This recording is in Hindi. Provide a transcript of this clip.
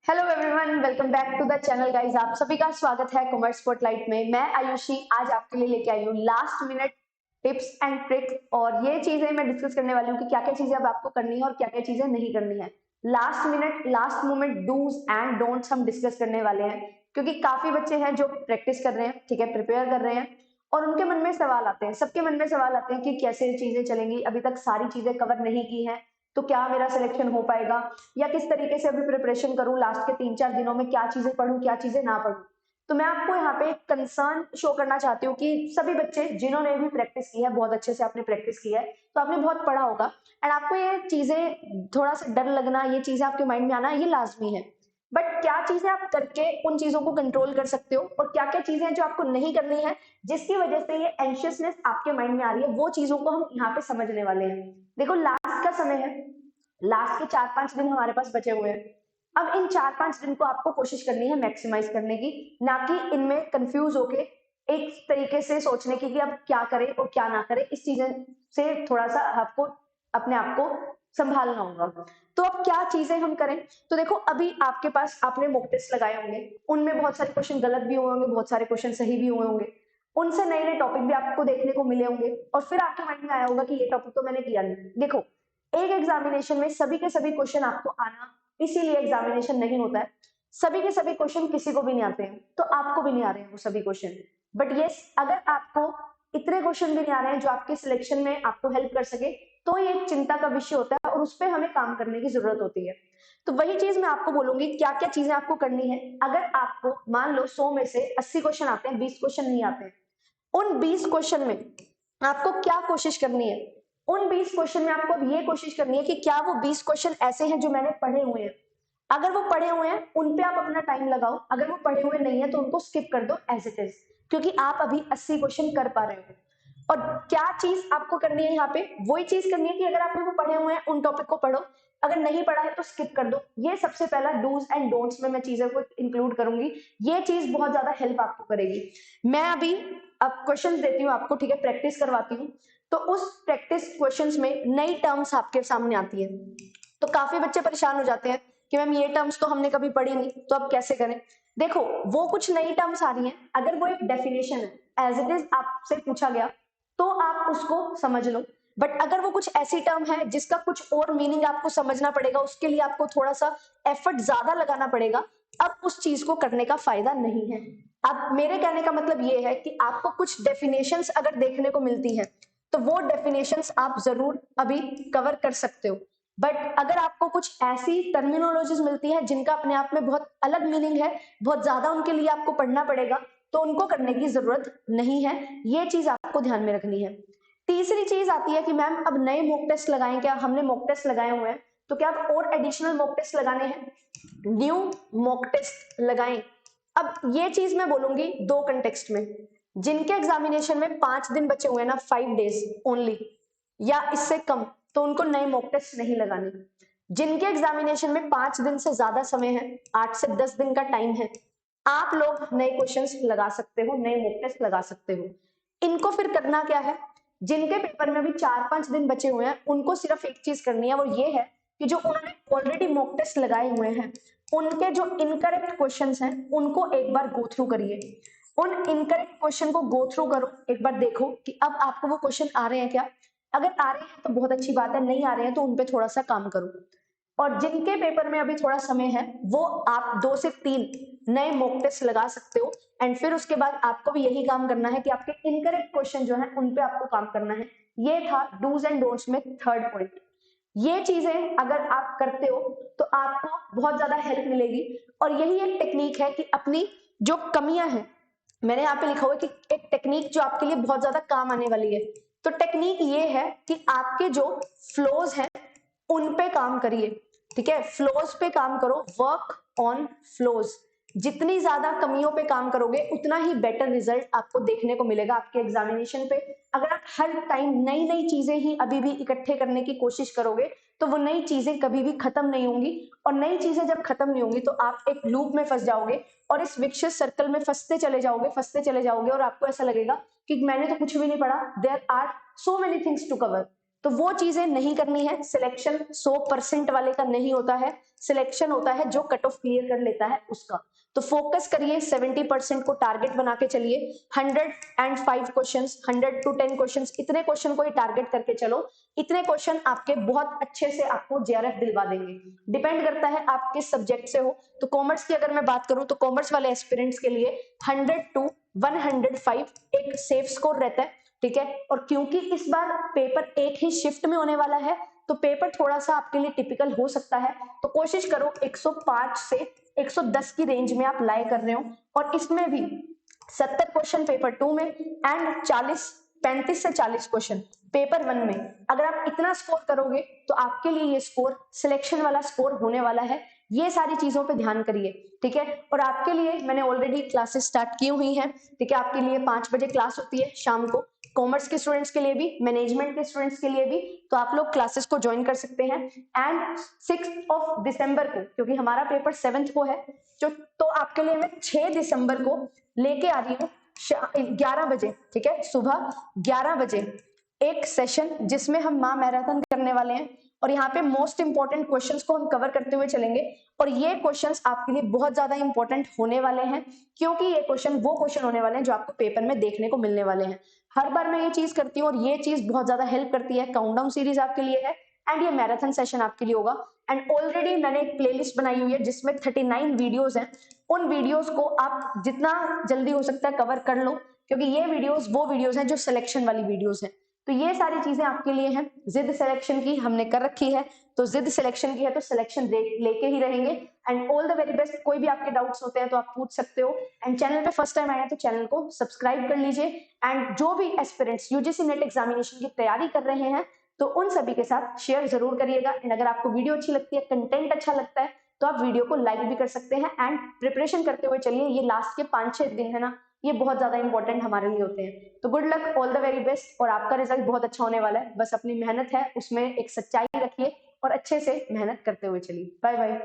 Hello everyone, welcome back to the channel guys. आप सभी का स्वागत है कॉमर्स स्पॉटलाइट में। मैं आयुषी आज आपके लिए लेके आई हूँ last minute tips and tricks, और ये चीजें मैं डिस्कस करने वाली हूँ कि क्या क्या चीजें अब आपको करनी है और क्या क्या चीजें नहीं करनी है। Last minute last moment dos and don'ts हम डिस्कस करने वाले हैं, क्योंकि काफी बच्चे हैं जो प्रैक्टिस कर रहे हैं, ठीक है, प्रिपेयर कर रहे हैं, और उनके मन में सवाल आते हैं, सबके मन में सवाल आते हैं कि कैसे चीजें चलेंगी, अभी तक सारी चीजें कवर नहीं की हैं, तो क्या मेरा सिलेक्शन हो पाएगा, या किस तरीके से अभी प्रिपरेशन करूं, लास्ट के 3-4 दिनों में क्या चीजें पढूं क्या चीजें ना पढूं। तो मैं आपको यहाँ पे एक कंसर्न शो करना चाहती हूँ कि सभी बच्चे जिन्होंने भी प्रैक्टिस की है, बहुत अच्छे से आपने प्रैक्टिस की है, तो आपने बहुत पढ़ा होगा, एंड आपको ये चीजें थोड़ा सा डर लगना, ये चीजें आपके माइंड में आना, ये लाजमी है। बट क्या चीजें आप करके उन चीजों को कंट्रोल कर सकते हो, और क्या क्या चीजें हैं जो आपको नहीं करनी है, जिसकी वजह से ये एंशियसनेस आपके माइंड में आ रही है, वो चीजों को हम यहाँ पे समझने वाले हैं। देखो, लास्ट का समय है, लास्ट के 4-5 दिन हमारे पास बचे हुए हैं। अब इन 4-5 दिन को आपको कोशिश करनी है मैक्सिमाइज करने की, ना कि इनमें कंफ्यूज होके एक तरीके से सोचने की कि अब क्या करें और क्या ना करें। इस चीजें से थोड़ा सा आपको अपने आप को संभालना होगा। तो अब क्या चीजें हम करें? तो देखो, अभी आपके पास आपने मॉक टेस्ट लगाए होंगे, उनमें बहुत सारे क्वेश्चन गलत भी हुए होंगे, बहुत सारे क्वेश्चन सही भी हुए होंगे, उनसे नए नए टॉपिक भी आपको देखने को मिले होंगे, और फिर आपके माइंड में आया होगा कि ये टॉपिक तो मैंने किया नहीं। देखो, एक एग्जामिनेशन में सभी के सभी क्वेश्चन आपको आना इसीलिए एग्जामिनेशन नहीं होता है। सभी के सभी क्वेश्चन किसी को भी नहीं आते हैं, तो आपको भी नहीं आ रहे हैं वो सभी क्वेश्चन। बट यस, अगर आपको इतने क्वेश्चन भी नहीं आ रहे हैं जो आपके सिलेक्शन में आपको हेल्प कर सके, तो ये एक चिंता का विषय होता है और उस पर हमें काम करने की जरूरत होती है। तो वही चीज मैं आपको बोलूंगी, क्या क्या चीजें आपको करनी है। अगर आपको मान लो 100 में से 80 क्वेश्चन आते हैं, 20 क्वेश्चन नहीं आते हैं, उन 20 क्वेश्चन में आपको क्या कोशिश करनी है? उन 20 क्वेश्चन में आपको अब ये कोशिश करनी है कि क्या वो 20 क्वेश्चन ऐसे हैं जो मैंने पढ़े हुए हैं। अगर वो पढ़े हुए हैं, उन पे आप अपना टाइम लगाओ। अगर वो पढ़े हुए नहीं है तो उनको स्किप कर दो एज इट इज, क्योंकि आप अभी 80 क्वेश्चन कर पा रहे हो। और क्या चीज आपको करनी है यहाँ पे? वही चीज करनी है कि अगर आपने वो पढ़े हुए हैं, उन टॉपिक को पढ़ो, अगर नहीं पढ़ा है तो स्किप कर दो। ये सबसे पहला डूज एंड डोंट्स में मैं चीजों को इंक्लूड करूंगी। ये चीज बहुत ज्यादा हेल्प आपको करेगी। मैं अभी अब क्वेश्चंस देती हूँ आपको, ठीक है, प्रैक्टिस करवाती हूँ। तो उस प्रैक्टिस क्वेश्चंस में नई टर्म्स आपके सामने आती है, तो काफी बच्चे परेशान हो जाते हैं कि मैम ये टर्म्स तो हमने कभी पढ़ी नहीं, तो अब कैसे करें? देखो, वो कुछ नई टर्म्स आ रही हैं, अगर वो एक डेफिनेशन है, एज इट इज आपसे पूछा गया, तो आप उसको समझ लो। बट अगर वो कुछ ऐसी टर्म है जिसका कुछ और मीनिंग आपको समझना पड़ेगा, उसके लिए आपको थोड़ा सा एफर्ट ज्यादा लगाना पड़ेगा, अब उस चीज को करने का फायदा नहीं है। अब मेरे कहने का मतलब ये है कि आपको कुछ डेफिनेशंस अगर देखने को मिलती है, तो वो डेफिनेशंस आप जरूर अभी कवर कर सकते हो। बट अगर आपको कुछ ऐसी टर्मिनोलॉजीज मिलती है जिनका अपने आप में बहुत अलग मीनिंग है, बहुत ज्यादा उनके लिए आपको पढ़ना पड़ेगा, तो उनको करने की जरूरत नहीं है। ये चीज आपको ध्यान में रखनी है। तीसरी चीज आती है कि मैम अब नए मॉक टेस्ट लगाएं क्या? हमने मॉक टेस्ट लगाए हुए हैं, तो क्या अब और एडिशनल मॉक टेस्ट लगाने हैं? न्यू मॉक टेस्ट लगाएं। अब ये चीज मैं बोलूंगी दो कंटेक्स्ट में। जिनके एग्जामिनेशन में 5 दिन बचे हुए हैं ना, 5 डेज ओनली या इससे कम, तो उनको नए मॉक टेस्ट नहीं लगाने। जिनके एग्जामिनेशन में 5 दिन से ज्यादा समय है, 8 से 10 दिन का टाइम है, आप लोग नए क्वेश्चंस लगा सकते हो, नए मॉक टेस्ट लगा सकते हो। इनको फिर करना क्या है? जिनके पेपर में अभी 4-5 दिन बचे हुए हैं, उनको सिर्फ एक चीज करनी है, वो ये है कि जो उन्होंने ऑलरेडी मॉक टेस्ट लगाए हुए हैं, उनके जो इनकरेक्ट क्वेश्चंस हैं, उनको एक बार गो थ्रू करिए। उन इनकरेक्ट क्वेश्चन को गो थ्रू करो, एक बार देखो कि अब आपको वो क्वेश्चन आ रहे हैं क्या। अगर आ रहे हैं तो बहुत अच्छी बात है, नहीं आ रहे हैं तो उन पे थोड़ा सा काम करो। और जिनके पेपर में अभी थोड़ा समय है, वो आप 2 से 3 नए मॉक टेस्ट लगा सकते हो, एंड फिर उसके बाद आपको भी यही काम करना है कि आपके इनकरेक्ट क्वेश्चन जो है उन पे आपको काम करना है। ये था डूज एंड डोंट्स में थर्ड पॉइंट। ये चीजें अगर आप करते हो तो आपको बहुत ज्यादा हेल्प मिलेगी। और यही एक टेक्निक है कि अपनी जो कमियां हैं, मैंने यहाँ पे लिखा हुआ है कि एक टेक्निक जो आपके लिए बहुत ज्यादा काम आने वाली है। तो टेक्निक ये है कि आपके जो फ्लोज हैं उन पे काम करिए, ठीक है, फ्लोज पे काम करो, वर्क ऑन फ्लोज। जितनी ज्यादा कमियों पे काम करोगे, उतना ही बेटर रिजल्ट आपको देखने को मिलेगा आपके एग्जामिनेशन पे। अगर आप हर टाइम नई नई चीजें ही अभी भी इकट्ठे करने की कोशिश करोगे, तो वो नई चीजें कभी भी खत्म नहीं होंगी, और नई चीजें जब खत्म नहीं होंगी तो आप एक लूप में फंस जाओगे, और इस विशियस सर्कल में फंसते चले जाओगे, और आपको ऐसा लगेगा कि मैंने तो कुछ भी नहीं पढ़ा, there are so many things to cover. तो वो चीजें नहीं करनी है। सिलेक्शन 100% वाले का नहीं होता है, सिलेक्शन होता है जो कट ऑफ क्लियर कर लेता है उसका। तो फोकस करिए, 70% को टारगेट बना के चलिए। 105 क्वेश्चंस, 100 to 10 क्वेश्चंस, इतने क्वेश्चन को ही टारगेट करके चलो। इतने क्वेश्चन आपके बहुत अच्छे से आपको जेआरएफ दिलवा देंगे। डिपेंड करता है आप किस सब्जेक्ट से हो। तो कॉमर्स की अगर मैं बात करूं तो कॉमर्स वाले एस्पिरेंट्स के लिए 100 to 105 एक सेफ स्कोर रहता है, ठीक है। और क्योंकि इस बार पेपर एक ही शिफ्ट में होने वाला है तो पेपर थोड़ा सा आपके लिए टिपिकल हो सकता है। तो कोशिश करो 105 से 110 की रेंज में आप लाए कर रहे हो, और इसमें भी 70 क्वेश्चन पेपर 2 में एंड 35 से 40 क्वेश्चन पेपर 1 में। अगर आप इतना स्कोर करोगे तो आपके लिए ये स्कोर सिलेक्शन वाला स्कोर होने वाला है। ये सारी चीजों पे ध्यान करिए, ठीक है। और आपके लिए मैंने ऑलरेडी क्लासेस स्टार्ट की हुई हैं, ठीक है। आपके लिए 5 बजे क्लास होती है शाम को, कॉमर्स के स्टूडेंट्स के लिए भी, मैनेजमेंट के स्टूडेंट्स के लिए भी। तो आप लोग क्लासेस को ज्वाइन कर सकते हैं। एंड 6 दिसंबर को, क्योंकि हमारा पेपर 7 को है, जो तो आपके लिए मैं 6 दिसंबर को लेके आ रही हूँ 11 बजे, ठीक है, सुबह 11 बजे एक सेशन जिसमें हम माँ मैराथन करने वाले हैं। और यहाँ पे मोस्ट इंपॉर्टेंट क्वेश्चंस को हम कवर करते हुए चलेंगे। और ये क्वेश्चंस आपके लिए बहुत ज्यादा इंपॉर्टेंट होने वाले हैं, क्योंकि ये क्वेश्चन वो क्वेश्चन होने वाले हैं जो आपको पेपर में देखने को मिलने वाले हैं। हर बार मैं ये चीज करती हूँ और ये चीज बहुत ज्यादा हेल्प करती है। काउंटडाउन सीरीज आपके लिए है एंड ये मैराथन सेशन आपके लिए होगा। एंड ऑलरेडी मैंने एक प्लेलिस्ट बनाई हुई है जिसमें 39 वीडियोस हैं। उन वीडियोस को आप जितना जल्दी हो सकता है कवर कर लो, क्योंकि ये वीडियोस वो वीडियोस हैं जो सिलेक्शन वाली वीडियोस हैं। तो ये सारी चीजें आपके लिए हैं। जिद सिलेक्शन की हमने कर रखी है, तो जिद सिलेक्शन की है तो सिलेक्शन लेके ही रहेंगे। And all the very best. कोई भी आपके डाउट्स होते हैं तो आप पूछ सकते हो। एंड चैनल पे फर्स्ट टाइम आए हैं तो चैनल को सब्सक्राइब कर लीजिए। एंड जो भी एस्पिरेंट्स यूजीसी नेट एग्जामिनेशन की तैयारी कर रहे हैं तो उन सभी के साथ शेयर जरूर करिएगा। एंड अगर आपको वीडियो अच्छी लगती है, कंटेंट अच्छा लगता है, तो आप वीडियो को लाइक भी कर सकते हैं। एंड प्रिपरेशन करते हुए चलिए, ये लास्ट के 5-6 दिन है ना, ये बहुत ज्यादा इंपॉर्टेंट हमारे लिए होते हैं। तो good luck, all the very best. और आपका रिजल्ट बहुत अच्छा होने वाला है। बस अपनी मेहनत है उसमें एक सच्चाई रखिए और अच्छे से मेहनत करते हुए चलिए। Bye bye.